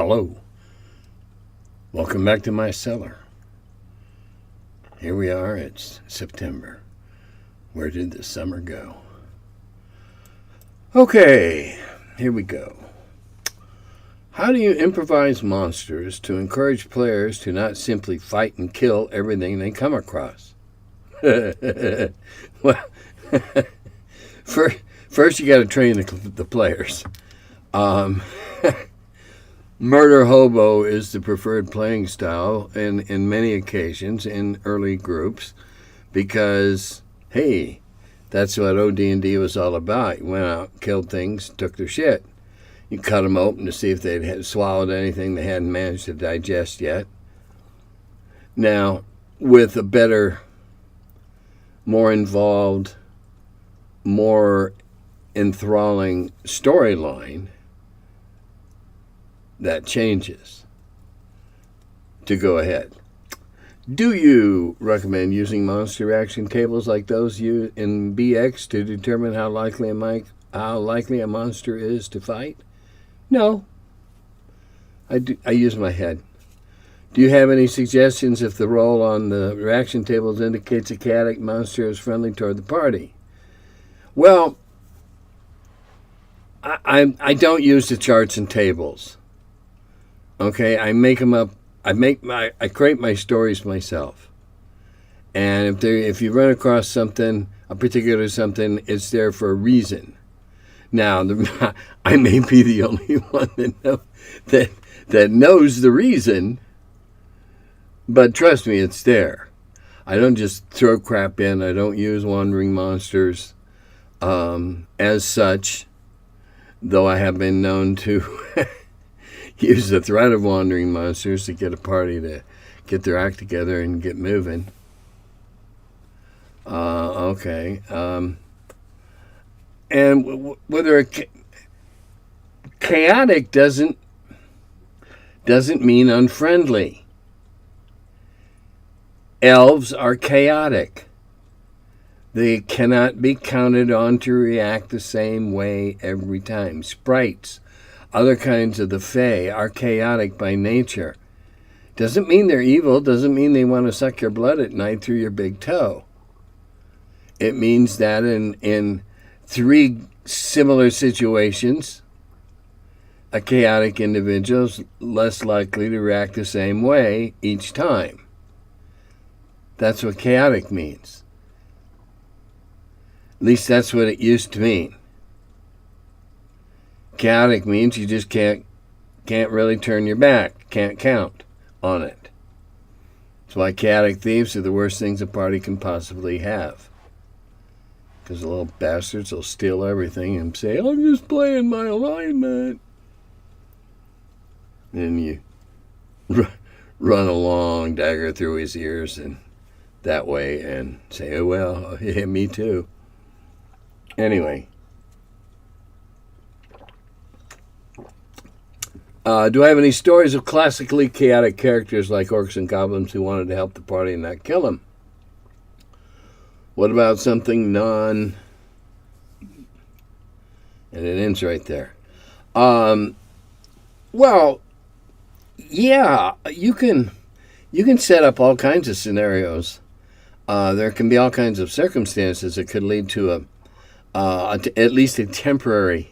Hello. Welcome back to my cellar. Here we are, it's September. Where did the summer go? Okay, here we go. How do you improvise monsters to encourage players to not simply fight and kill everything they come across? Well, first you got to train the players. Murder Hobo is the preferred playing style in many occasions in early groups because, hey, that's what OD&D was all about. You went out, killed things, took their shit. You cut them open to see if they'd swallowed anything they hadn't managed to digest yet. Now, with a better, more involved, more enthralling storyline, that changes. To go ahead. Do you recommend using monster reaction tables like those used in BX to determine how likely a monster is to fight? No. I use my head. Do you have any suggestions if the roll on the reaction tables indicates a chaotic monster is friendly toward the party? Well, I don't use the charts and tables. Okay, I make them up. I create my stories myself. And if you run across something, a particular something, it's there for a reason. Now, I may be the only one that knows the reason, but trust me, it's there. I don't just throw crap in. I don't use wandering monsters as such, though I have been known to use the threat of wandering monsters to get a party to get their act together and get moving. Okay. And whether chaotic doesn't mean unfriendly. Elves are chaotic. They cannot be counted on to react the same way every time. Sprites, other kinds of the Fae, are chaotic by nature. Doesn't mean they're evil, doesn't mean they want to suck your blood at night through your big toe. It means that in three similar situations, a chaotic individual is less likely to react the same way each time. That's what chaotic means. At least that's what it used to mean. Chaotic means you just can't really turn your back, can't count on it. That's why chaotic thieves are the worst things a party can possibly have. Because the little bastards will steal everything and say, I'm just playing my alignment. And you run a long dagger through his ears and that way and say, oh, well, yeah, me too. Anyway. Do I have any stories of classically chaotic characters like orcs and goblins who wanted to help the party and not kill them? What about something and it ends right there. Well, yeah, you can set up all kinds of scenarios. There can be all kinds of circumstances that could lead to at least a temporary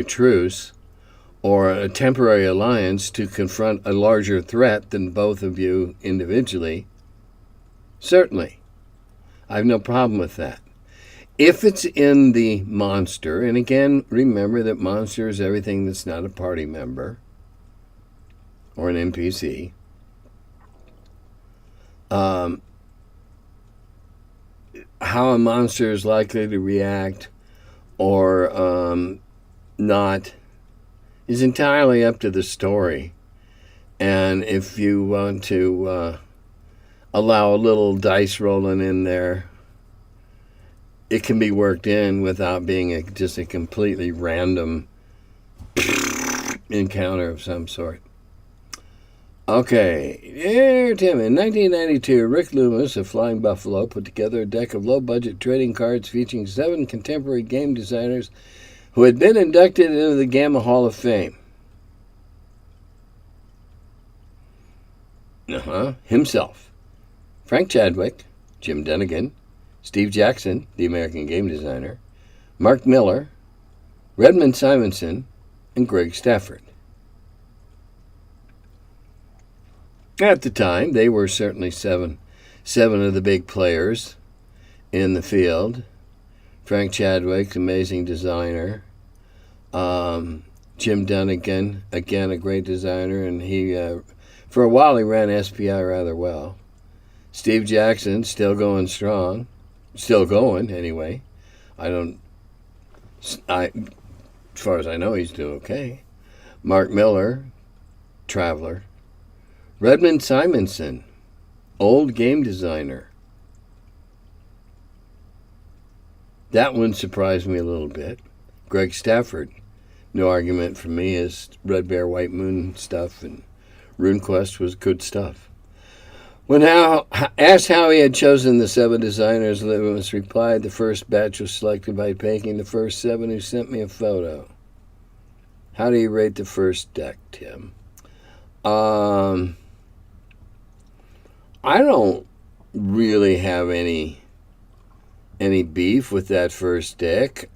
truce or a temporary alliance to confront a larger threat than both of you individually. Certainly. I have no problem with that. If it's in the monster, and again, remember that monster is everything that's not a party member or an NPC. How a monster is likely to react or not is entirely up to the story. And if you want to allow a little dice rolling in there, it can be worked in without being just a completely random encounter of some sort. Okay, here, Tim. In 1992, Rick Loomis of Flying Buffalo put together a deck of low-budget trading cards featuring 7 contemporary game designers who had been inducted into the Gamma Hall of Fame. himself. Frank Chadwick, Jim Dunnigan, Steve Jackson, the American game designer, Mark Miller, Redmond Simonson, and Greg Stafford. At the time, they were certainly seven of the big players in the field. Frank Chadwick, amazing designer. Jim Dunnigan, again, a great designer, and he, for a while, he ran SPI rather well. Steve Jackson, still going strong. Still going, anyway. As far as I know, he's doing okay. Mark Miller, traveler. Redmond Simonson, old game designer. That one surprised me a little bit. Greg Stafford, no argument for me, his Red Bear, White Moon stuff and RuneQuest was good stuff. When asked how he had chosen the 7 designers, Lewis replied, "The first batch was selected by picking the first 7 who sent me a photo." How do you rate the first deck, Tim? I don't really have any beef with that first deck.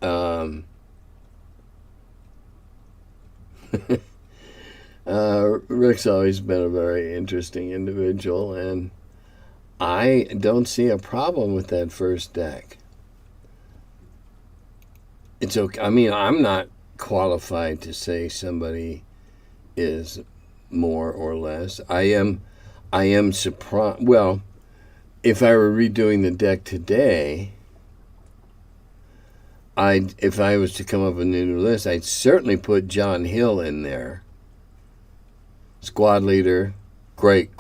Rick's always been a very interesting individual, and I don't see a problem with that first deck. It's okay. I mean, I'm not qualified to say somebody is more or less. I am surprised. Well, if I were redoing the deck today, if I was to come up with a new list, I'd certainly put John Hill in there. Squad leader, great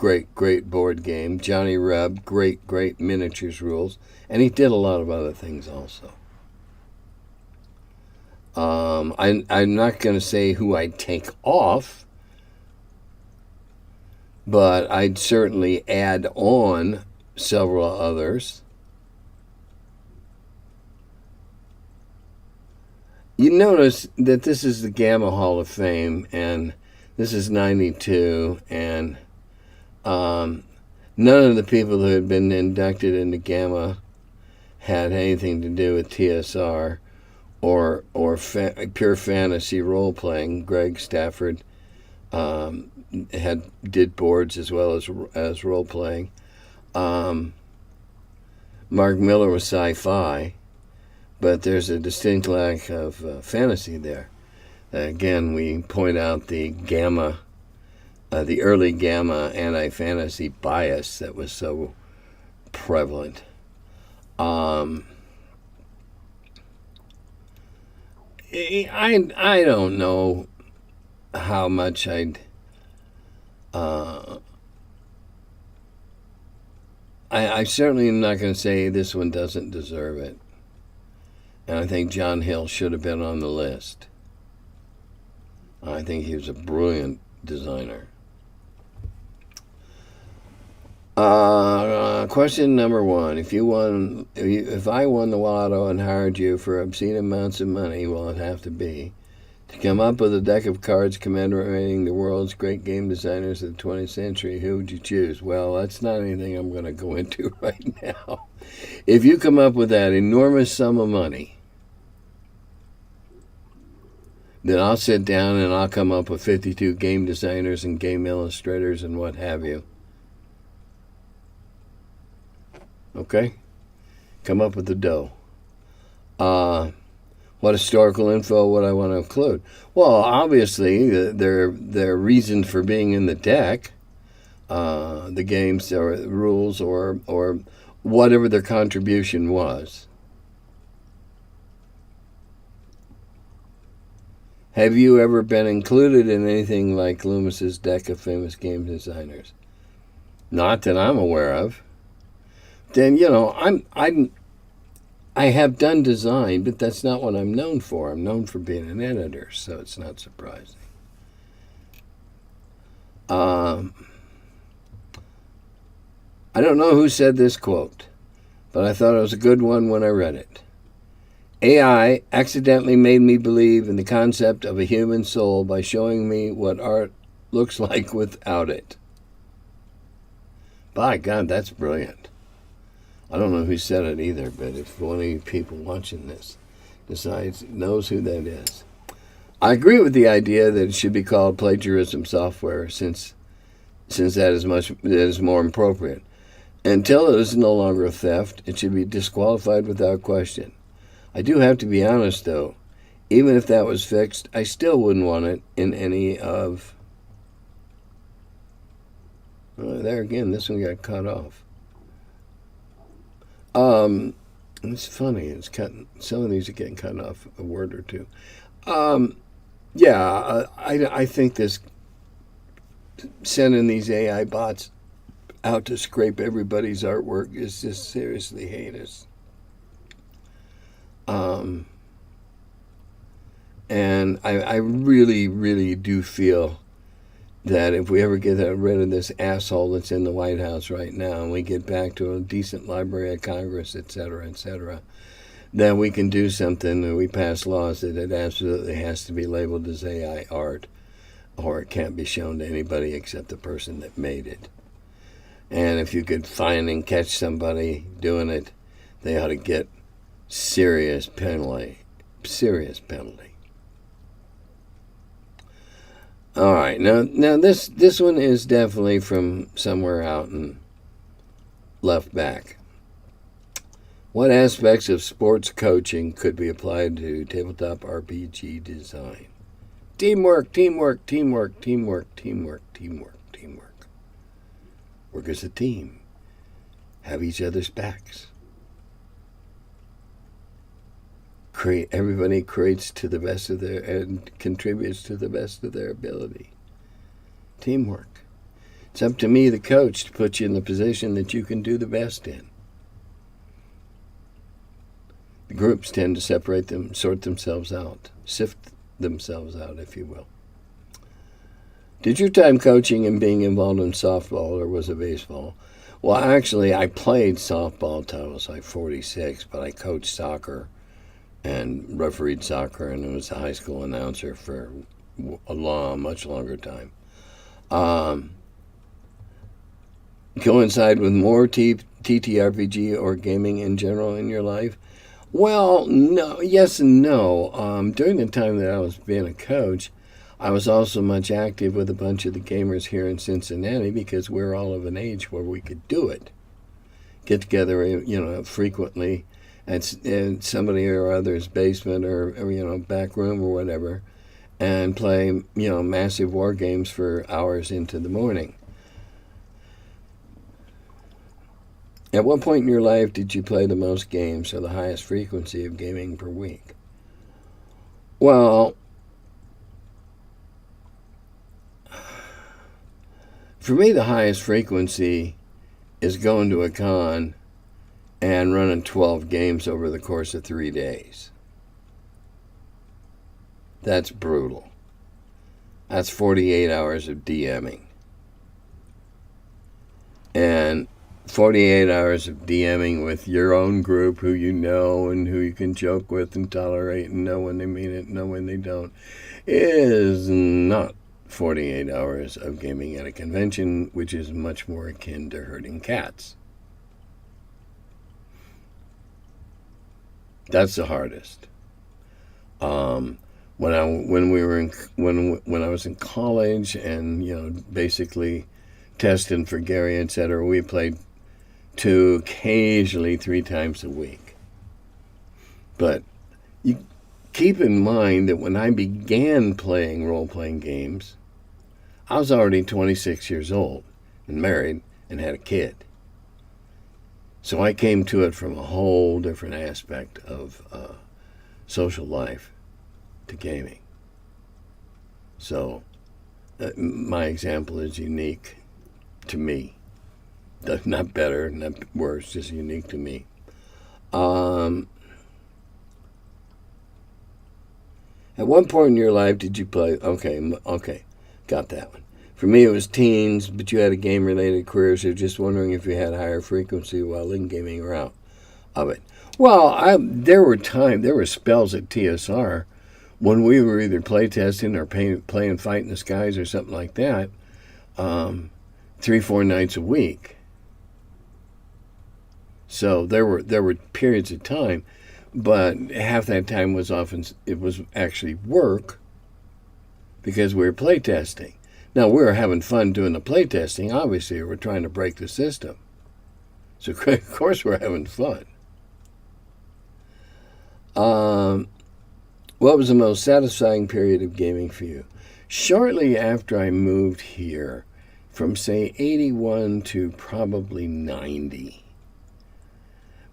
board game. Johnny Reb, great miniatures rules. And he did a lot of other things also. I'm not going to say who I'd take off, but I'd certainly add on several others. You notice that this is the Gamma Hall of Fame, and this is 92, and none of the people who had been inducted into Gamma had anything to do with TSR or pure fantasy role-playing. Greg Stafford did boards as well as role-playing. Mark Miller was sci-fi, but there's a distinct lack of fantasy there. Again, we point out the Gamma, the early Gamma anti-fantasy bias that was so prevalent. I don't know how much I certainly am not going to say this one doesn't deserve it. And I think John Hill should have been on the list. I think he was a brilliant designer. Question number 1. If I won the lotto and hired you for obscene amounts of money, well, it'd have to be, to come up with a deck of cards commemorating the world's great game designers of the 20th century, who would you choose? Well, that's not anything I'm going to go into right now. If you come up with that enormous sum of money, then I'll sit down and I'll come up with 52 game designers and game illustrators and what have you. Okay? Come up with the dough. What historical info would I want to include? Well, obviously, their reason for being in the deck, the games or rules or whatever their contribution was. Have you ever been included in anything like Loomis's deck of famous game designers? Not that I'm aware of. Then, I have done design, but that's not what I'm known for. I'm known for being an editor, so it's not surprising. I don't know who said this quote, but I thought it was a good one when I read it. AI accidentally made me believe in the concept of a human soul by showing me what art looks like without it. By God, that's brilliant. I don't know who said it either, but if one of you people watching this knows who that is. I agree with the idea that it should be called plagiarism software, since that is more appropriate. Until it is no longer theft, it should be disqualified without question. I do have to be honest, though. Even if that was fixed, I still wouldn't want it in any of... there again, this one got cut off. It's funny. It's cutting. Some of these are getting cut off a word or two. I think this sending these AI bots out to scrape everybody's artwork is just seriously heinous. And I really, really do feel that if we ever get rid of this asshole that's in the White House right now, and we get back to a decent Library of Congress, et cetera, then we can do something, and we pass laws that it absolutely has to be labeled as AI art, or it can't be shown to anybody except the person that made it. And if you could find and catch somebody doing it, they ought to get serious penalty. Serious penalty. All right, now this one is definitely from somewhere out and left back. What aspects of sports coaching could be applied to tabletop RPG design? Teamwork, teamwork, teamwork, teamwork, teamwork, teamwork, teamwork. Work as a team. Have each other's backs. Everybody creates to the best of their and contributes to the best of their ability. Teamwork. It's up to me, the coach, to put you in the position that you can do the best in. The groups tend to sort themselves out, sift themselves out, if you will. Did your time coaching and being involved in softball, or was it baseball? Well, actually, I played softball until I was like 46, but I coached soccer and refereed soccer, and was a high school announcer for much longer time. Coincide with more TTRPG or gaming in general in your life? Well, no, yes and no. During the time that I was being a coach, I was also much active with a bunch of the gamers here in Cincinnati, because we're all of an age where we could do it. Get together, frequently at somebody or other's basement or back room or whatever, and play massive war games for hours into the morning. At what point in your life did you play the most games, or the highest frequency of gaming per week? Well, for me, the highest frequency is going to a con and running 12 games over the course of 3 days. That's brutal. That's 48 hours of DMing. And 48 hours of DMing with your own group, who you know and who you can joke with and tolerate and know when they mean it and know when they don't, is not 48 hours of gaming at a convention, which is much more akin to herding cats. That's the hardest. When I was in college and basically testing for Gary, etc., we played 2, occasionally 3 times a week. But you keep in mind that when I began playing role-playing games, I was already 26 years old and married and had a kid. So I came to it from a whole different aspect of social life to gaming. So my example is unique to me. Not better, not worse, just unique to me. At one point in your life did you play... Okay, got that one. For me, it was teens, but you had a game-related career, so just wondering if you had higher frequency while in gaming or out of it. Well, there were spells at TSR when we were either playtesting or playing Fight in the Skies or something like that, 3-4 nights a week. So there were periods of time, but half that time was actually work because we were playtesting. Now we were having fun doing the playtesting. Obviously, we're trying to break the system. So of course we're having fun. What was the most satisfying period of gaming for you? Shortly after I moved here, from say 81 to probably 90,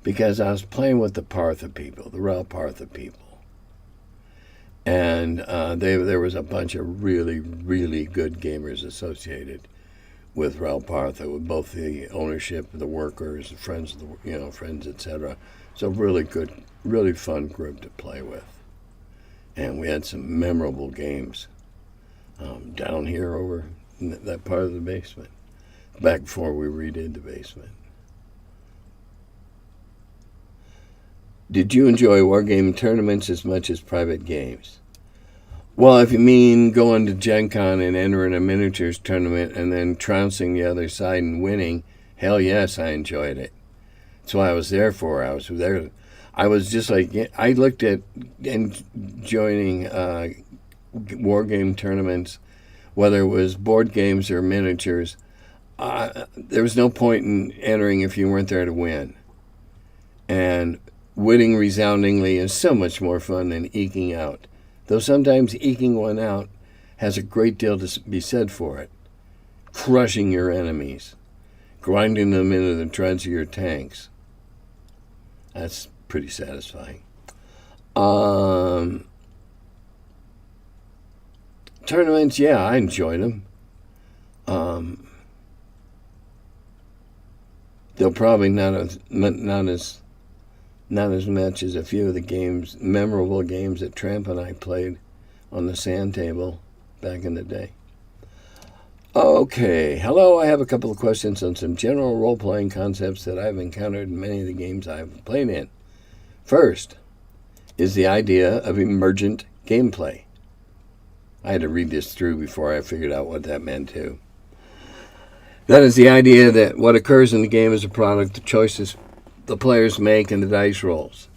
because I was playing with the Partha people, the Rel Partha people. And there was a bunch of really, really good gamers associated with Rel Partha, with both the ownership, the workers, the friends, friends, etc. So really good, really fun group to play with. And we had some memorable games down here over in that part of the basement, back before we redid the basement. Did you enjoy wargame tournaments as much as private games? Well, if you mean going to Gen Con and entering a miniatures tournament and then trouncing the other side and winning, hell yes, I enjoyed it. That's what I was there for. I was there. I was just like, I looked at joining war game tournaments, whether it was board games or miniatures. There was no point in entering if you weren't there to win. And winning resoundingly is so much more fun than eking out. Though sometimes eking one out has a great deal to be said for it. Crushing your enemies. Grinding them into the treads of your tanks. That's pretty satisfying. Tournaments, yeah, I enjoyed them. They'll probably not as much as a few of the memorable games that Tramp and I played on the sand table back in the day. Okay, hello, I have a couple of questions on some general role-playing concepts that I've encountered in many of the games I've played in. First is the idea of emergent gameplay. I had to read this through before I figured out what that meant too. That is the idea that what occurs in the game is a product of choices the players make and the dice rolls.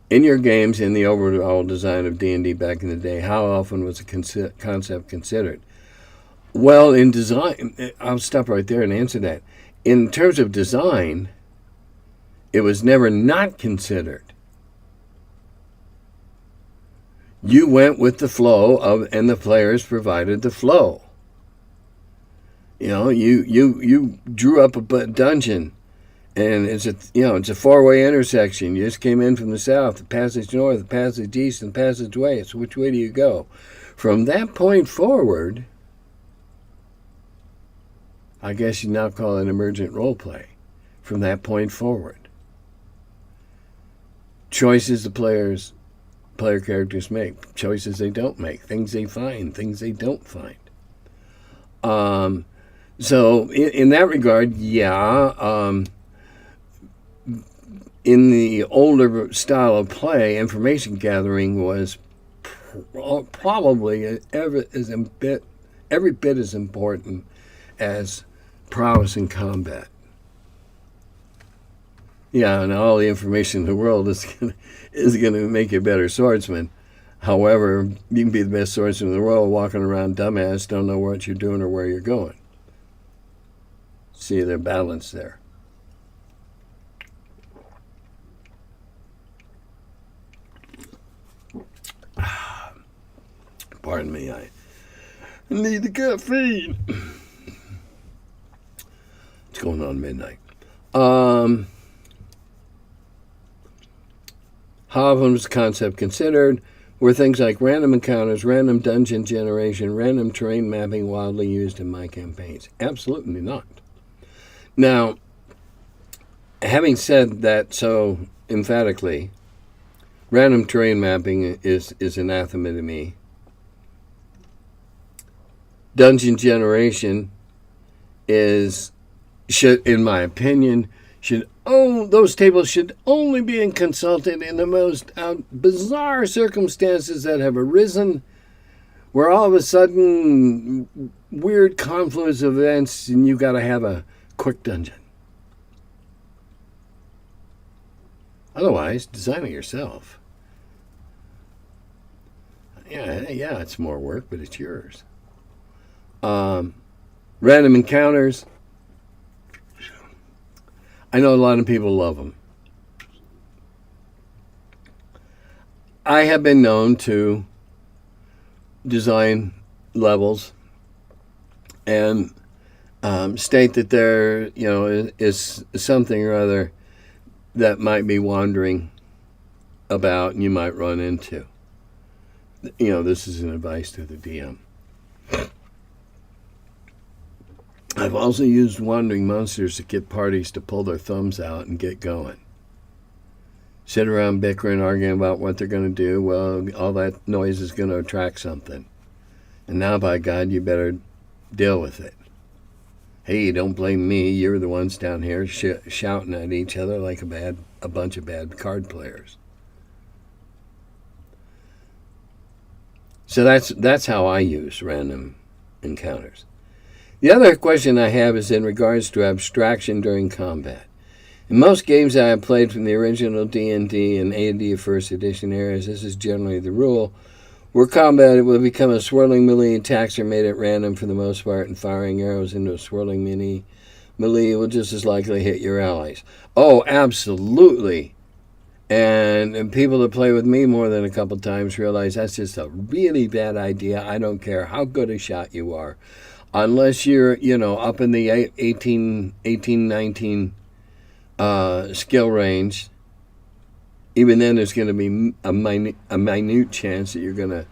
In your games, in the overall design of D&D back in the day, how often was the concept considered? Well, in design, I'll stop right there and answer that. In terms of design, it was never not considered. You went with the flow and the players provided the flow. You drew up a dungeon, and it's a four-way intersection. You just came in from the south, the passage north, the passage east, and the passage west. So which way do you go? From that point forward, I guess you now call it emergent role play. From that point forward, choices the player characters make, choices they don't make, things they find, things they don't find. So in that regard, yeah. In the older style of play, information gathering was probably every bit as important as prowess in combat. Yeah, and all the information in the world is gonna make you a better swordsman. However, you can be the best swordsman in the world walking around dumbass, don't know what you're doing or where you're going. See their balance there. Pardon me, I need the caffeine. It's going on midnight. How often was the concept considered? Were things like random encounters, random dungeon generation, random terrain mapping wildly used in my campaigns? Absolutely not. Now, having said that so emphatically, random terrain mapping is anathema to me. Dungeon generation should, in my opinion, those tables should only be consulted in the most bizarre circumstances that have arisen, where all of a sudden weird confluence of events and you got to have a quick dungeon. Otherwise, design it yourself. Yeah, it's more work, but it's yours. Random encounters. I know a lot of people love them. I have been known to design levels and state that there, is something or other that might be wandering about and you might run into. This is an advice to the DM. I've also used wandering monsters to get parties to pull their thumbs out and get going. Sit around bickering, arguing about what they're going to do. Well, all that noise is going to attract something. And now, by God, you better deal with it. Hey, don't blame me. You're the ones down here shouting at each other like a bunch of bad card players. So that's how I use random encounters. The other question I have is in regards to abstraction during combat. In most games I have played from the original D&D and AD First Edition eras, this is generally the rule, where combat will become a swirling melee. Attacks are made at random for the most part, and firing arrows into a swirling melee will just as likely hit your allies. Oh, absolutely. And people that play with me more than a couple times realize that's just a really bad idea. I don't care how good a shot you are. Unless you're, up in the 18, 19 skill range, even then there's going to be a minute chance that you're going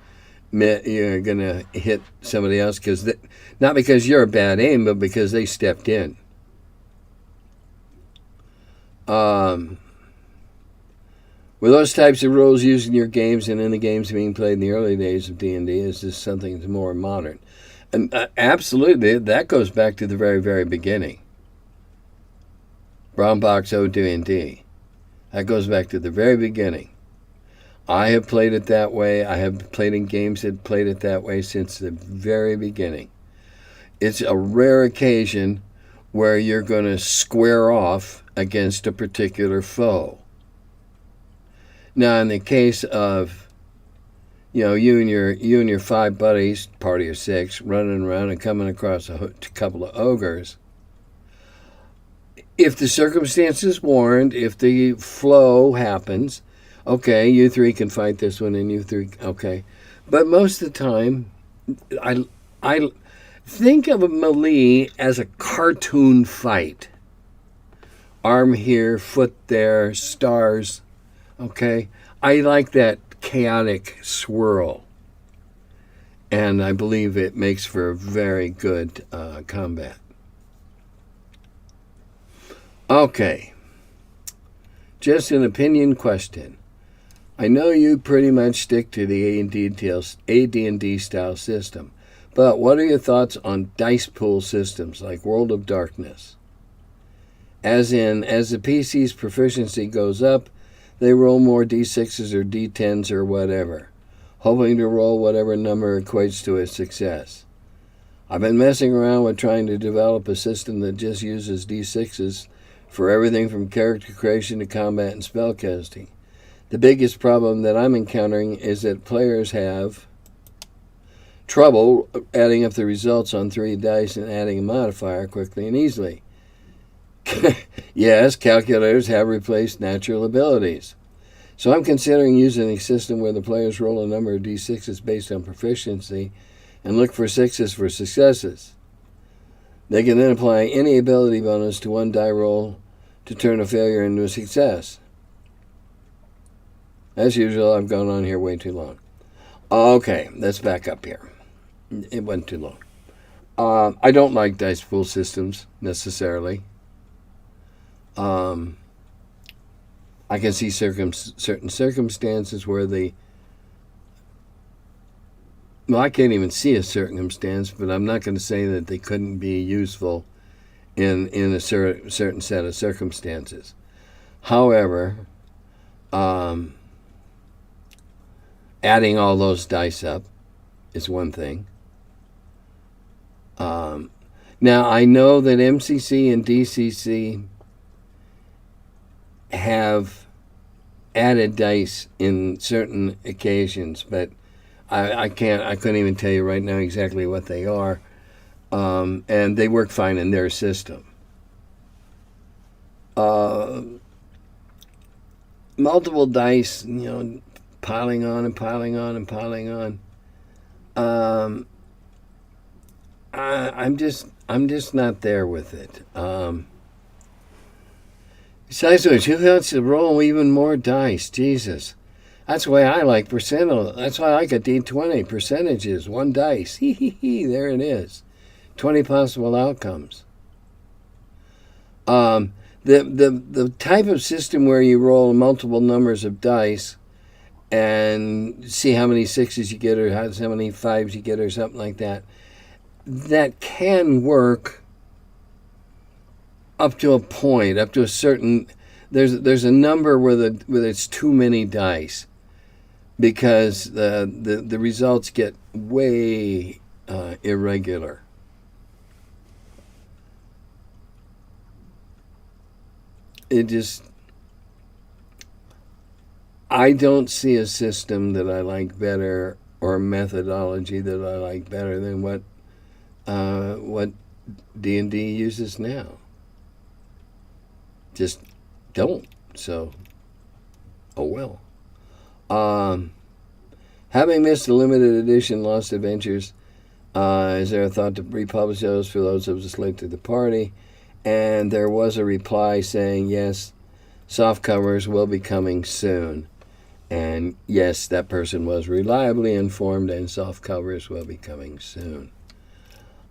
to hit somebody else, not because you're a bad aim, but because they stepped in. Were those types of rules used in your games and in the games being played in the early days of D&D? Is this something that's more modern? And absolutely, that goes back to the very, very beginning. Brown Box OD&D. That goes back to the very beginning. I have played it that way. I have played in games that played it that way since the very beginning. It's a rare occasion where you're going to square off against a particular foe. Now, in the case of you and your 5 buddies, party of 6, running around and coming across a couple of ogres, if the circumstances warrant, if the flow happens, okay, you 3 can fight this one, and you 3, okay. But most of the time, I think of a melee as a cartoon fight. Arm here, foot there, stars, okay. I like that chaotic swirl, and I believe it makes for very good combat. Okay, just an opinion question. I know you pretty much stick to the AD&D style system, but what are your thoughts on dice pool systems like World of Darkness? As the PC's proficiency goes up, they roll more D6s or D10s or whatever, hoping to roll whatever number equates to a success. I've been messing around with trying to develop a system that just uses D6s for everything from character creation to combat and spellcasting. The biggest problem that I'm encountering is that players have trouble adding up the results on 3 dice and adding a modifier quickly and easily. Yes, calculators have replaced natural abilities. So I'm considering using a system where the players roll a number of D6s based on proficiency and look for 6s for successes. They can then apply any ability bonus to 1 die roll to turn a failure into a success. As usual, I've gone on here way too long. Okay, let's back up here. It went too long. I don't like dice pool systems necessarily. I can see certain circumstances where I can't even see a circumstance, but I'm not going to say that they couldn't be useful in a certain set of circumstances. However, adding all those dice up is one thing. Now, I know that MCC and DCC have added dice in certain occasions, but I couldn't even tell you right now exactly what they are. And they work fine in their system. Multiple dice, piling on and piling on and piling on. I'm just not there with it. Besides which, who wants to roll even more dice? Jesus. That's why I like percentile. That's why I like a D20. Percentages, one dice. Hee hee hee. There it is. 20 possible outcomes. The type of system where you roll multiple numbers of dice and see how many sixes you get or how many fives you get or something like that, that can work up to a point, up to a certain. There's a number where it's too many dice, because the results get way irregular. I don't see a system that I like better, or a methodology that I like better than what D&D uses now. Just don't. So, oh well. Having missed the limited edition Lost Adventures, is there a thought to republish those for those of us late to the party? And there was a reply saying, yes, soft covers will be coming soon. And yes, that person was reliably informed, and soft covers will be coming soon.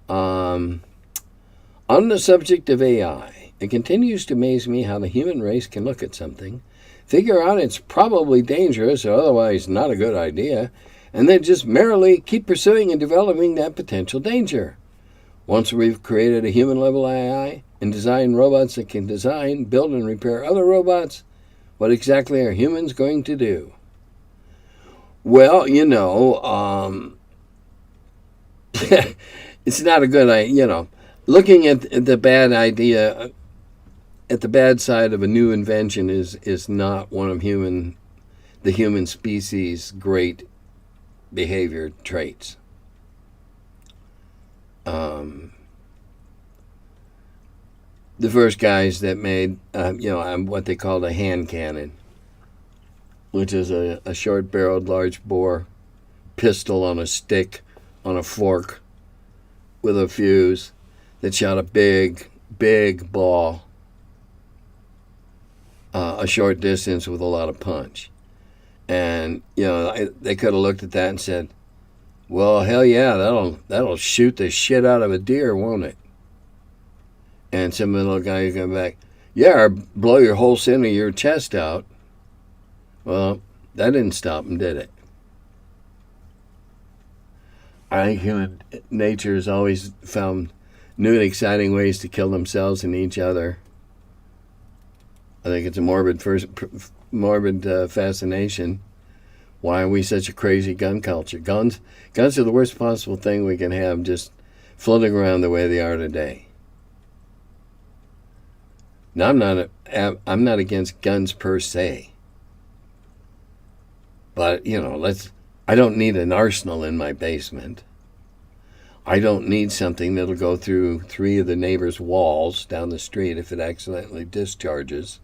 On the subject of AI, it continues to amaze me how the human race can look at something, figure out it's probably dangerous or otherwise not a good idea, and then just merrily keep pursuing and developing that potential danger. Once we've created a human-level AI and designed robots that can design, build, and repair other robots, what exactly are humans going to do? Well, it's not a good idea. Looking at the bad idea, at the bad side of a new invention is not one of the human species' great behavior traits. The first guys that made, what they called a hand cannon, which is a short-barreled, large-bore pistol on a stick, on a fork, with a fuse that shot a big, big ball a short distance with a lot of punch. And, they could have looked at that and said, well, hell yeah, that'll shoot the shit out of a deer, won't it? And some little guy would come back, yeah, or blow your whole center of your chest out. Well, that didn't stop him, did it? I think human nature has always found new and exciting ways to kill themselves and each other. I think it's a morbid fascination. Why are we such a crazy gun culture? Guns are the worst possible thing we can have, just floating around the way they are today. Now, I'm not against guns per se, but I don't need an arsenal in my basement. I don't need something that'll go through 3 of the neighbors' walls down the street if it accidentally discharges.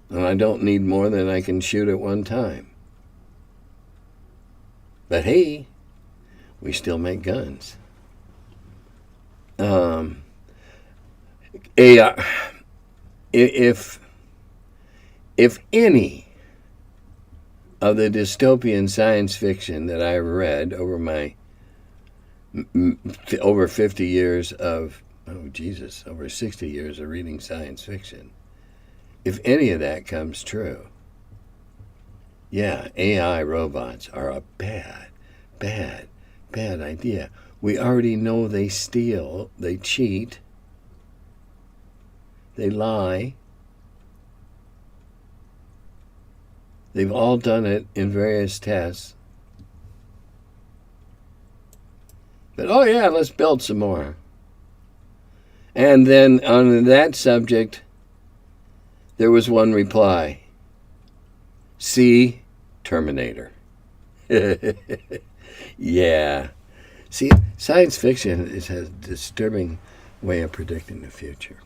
And I don't need more than I can shoot at one time. But hey, we still make guns. If any of the dystopian science fiction that I've read over my over 50 years of, over 60 years of reading science fiction, if any of that comes true, yeah, AI robots are a bad idea. We already know they steal, they cheat, they lie. They've all done it in various tests. But, oh yeah, let's build some more. And then on that subject, there was one reply. See Terminator. Yeah. See, science fiction has a disturbing way of predicting the future.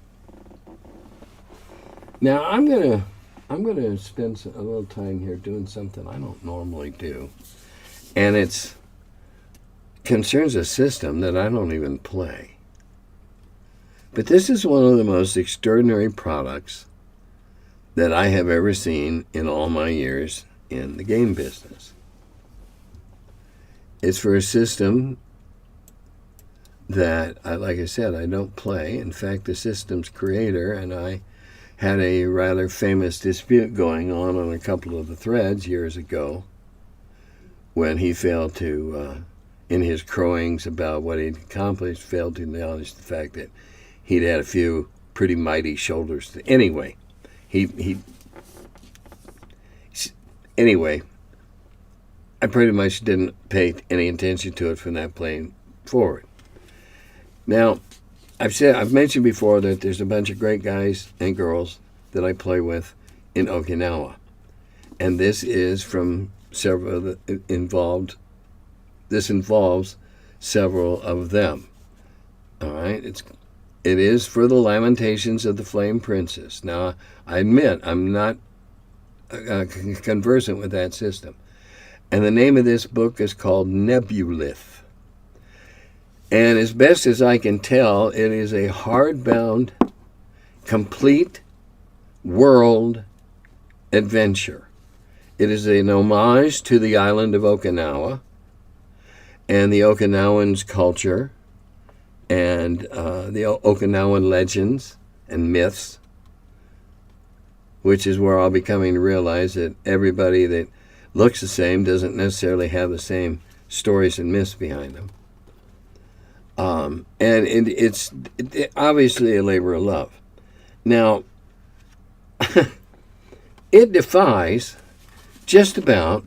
Now, I'm gonna spend a little time here doing something I don't normally do, and it concerns a system that I don't even play. But this is one of the most extraordinary products that I have ever seen in all my years in the game business. It's for a system that, like I said, I don't play. In fact, the system's creator and I had a rather famous dispute going on a couple of the threads years ago when he failed to, in his crowings about what he'd accomplished, failed to acknowledge the fact that he'd had a few pretty mighty shoulders. Anyway, Anyway, I pretty much didn't pay any attention to it from that point forward. Now, I've mentioned before that there's a bunch of great guys and girls that I play with in Okinawa, and this is from several involved. This involves several of them. All right, it is for the Lamentations of the Flame Princess. Now, I admit I'm not conversant with that system, and the name of this book is called Nebulith. And as best as I can tell, it is a hardbound, complete world adventure. It is an homage to the island of Okinawa and the Okinawans' culture and the Okinawan legends and myths, which is where I'll be coming to realize that everybody that looks the same doesn't necessarily have the same stories and myths behind them. And it's obviously a labor of love. Now, it defies just about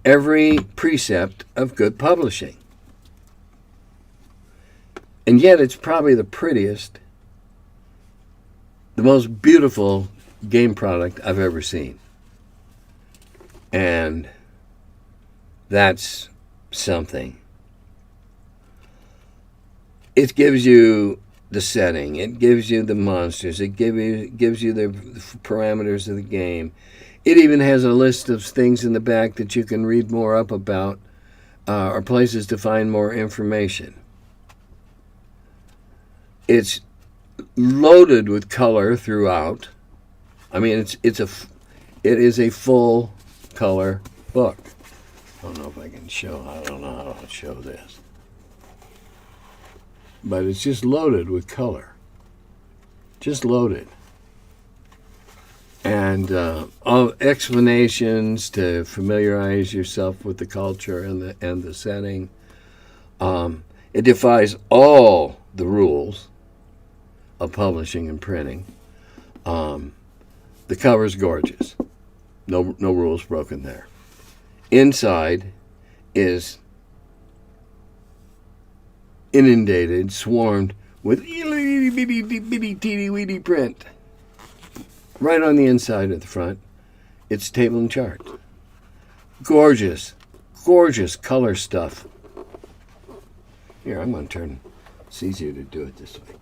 every precept of good publishing. And yet it's probably the prettiest, the most beautiful game product I've ever seen. And that's something. It gives you the setting. It gives you the monsters. It gives you the parameters of the game. It even has a list of things in the back that you can read more up about or places to find more information. It's loaded with color throughout. I mean, it is a full color book. I don't know if I can show. I don't know how to show this. But it's just loaded with color. Just loaded. And all explanations to familiarize yourself with the culture and the setting. It defies all the rules of publishing and printing. The cover's gorgeous. No rules broken there. Inside is inundated, swarmed with itty bitty teeny weeny print. Right on the inside at the front, it's table and chart. Gorgeous, gorgeous color stuff. Here, I'm going to turn. It's easier to do it this way.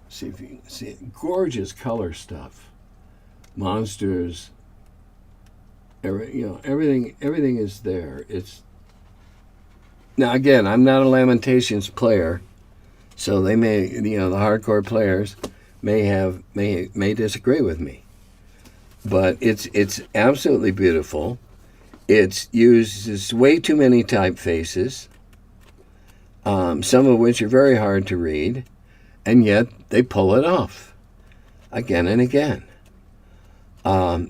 See if you can see it. Gorgeous color stuff. Monsters. Everything is there. It's now again, I'm not a Lamentations player, so they may, the hardcore players may disagree with me. But it's absolutely beautiful. It uses way too many typefaces, some of which are very hard to read, and yet they pull it off again and again.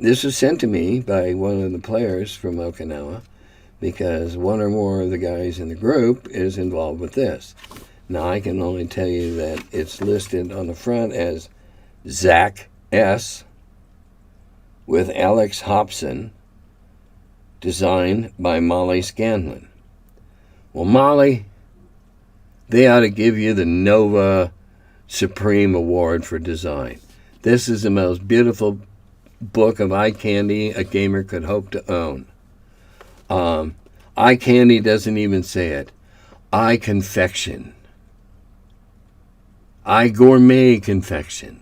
This was sent to me by one of the players from Okinawa because one or more of the guys in the group is involved with this. Now, I can only tell you that it's listed on the front as Zach S. with Alex Hobson, designed by Molly Scanlon. Well, Molly, they ought to give you the Nova Supreme Award for design. This is the most beautiful book of eye candy a gamer could hope to own. Eye candy doesn't even say it. Eye confection. Eye gourmet confection.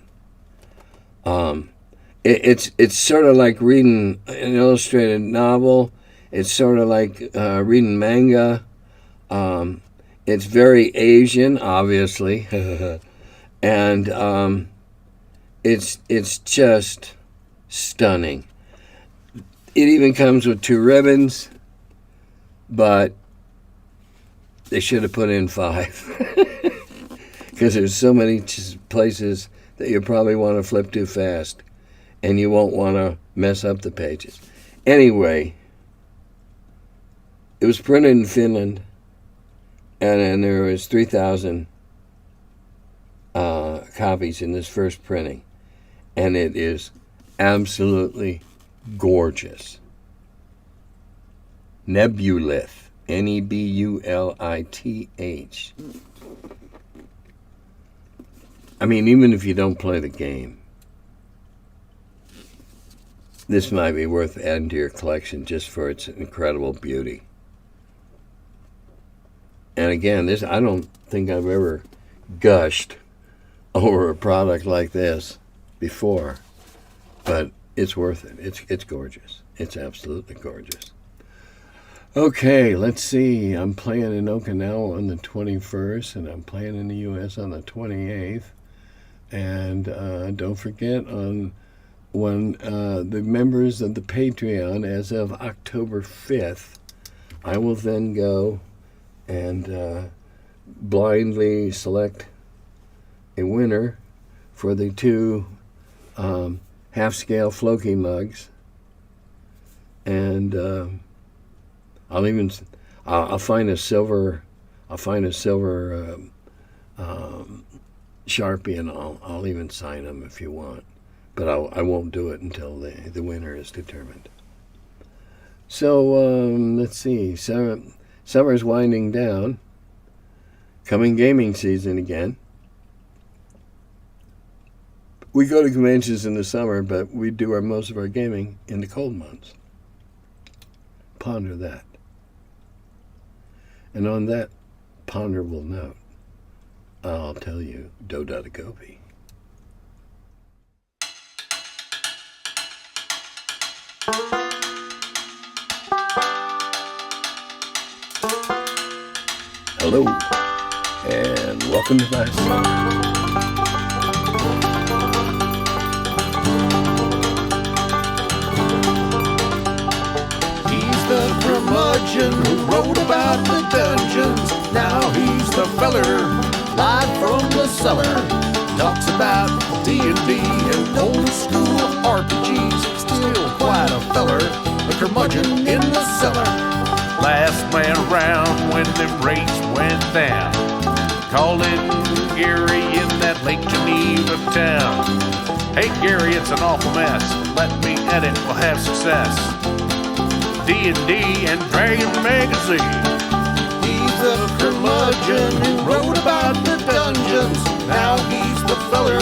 It's sort of like reading an illustrated novel. It's sort of like reading manga. It's very Asian, obviously, and it's just stunning. It even comes with 2 ribbons, but they should have put in 5 because there's so many places that you probably want to flip too fast, and you won't want to mess up the pages. Anyway, it was printed in Finland, and there was 3,000 copies in this first printing, and it is absolutely gorgeous. Nebulith, Nebulith. I mean, even if you don't play the game, this might be worth adding to your collection just for its incredible beauty. And again, I don't think I've ever gushed over a product like this before, but it's worth it. It's gorgeous. It's absolutely gorgeous. Okay, let's see. I'm playing in Okinawa on the 21st, and I'm playing in the U.S. on the 28th. And don't forget, when the members of the Patreon, as of October 5th, I will then go and blindly select a winner for the 2 half-scale Floki mugs, and I'll find a silver Sharpie, and I'll even sign them if you want, but I won't do it until the winner is determined. So let's see. Summer's winding down. Coming gaming season again. We go to conventions in the summer, but we do most of our gaming in the cold months. Ponder that. And on that ponderable note, I'll tell you, Dodada Gopi. Hello, and welcome to my cellar. He's the curmudgeon who wrote about the dungeons. Now he's the feller, live from the cellar. Talks about D&D and old school RPGs. Still quite a feller, the curmudgeon in the cellar. Last man around when them rates went down. Calling Gary in that Lake Geneva town. Hey Gary, it's an awful mess. Let me edit, we'll have success. D&D and Dragon Magazine. He's the curmudgeon who wrote about the dungeons. Now he's the feller,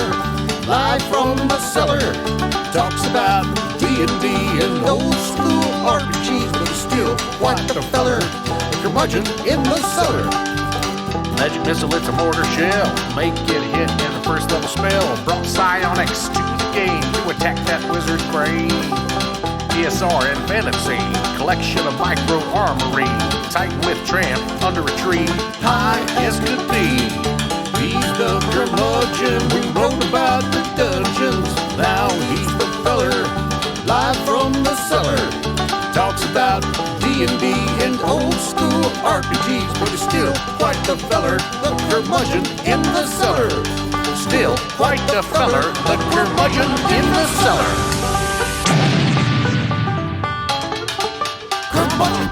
live from the cellar. Talks about D&D and old school RPGs, but he's still quite the feller, the curmudgeon in the cellar. Magic missile, it's a mortar shell. Make it hit in the first level spell. Brought psionics to the game to attack that wizard's brain. ESR and fantasy, collection of micro armory. Titan with tramp under a tree, high as could be. He's the curmudgeon who wrote about the dungeons. Now he's the feller, live from the cellar. Talks about D&D and old school RPGs, but he's still quite the feller, the curmudgeon in the cellar. Still quite the feller, the curmudgeon in the cellar. Curmudgeon.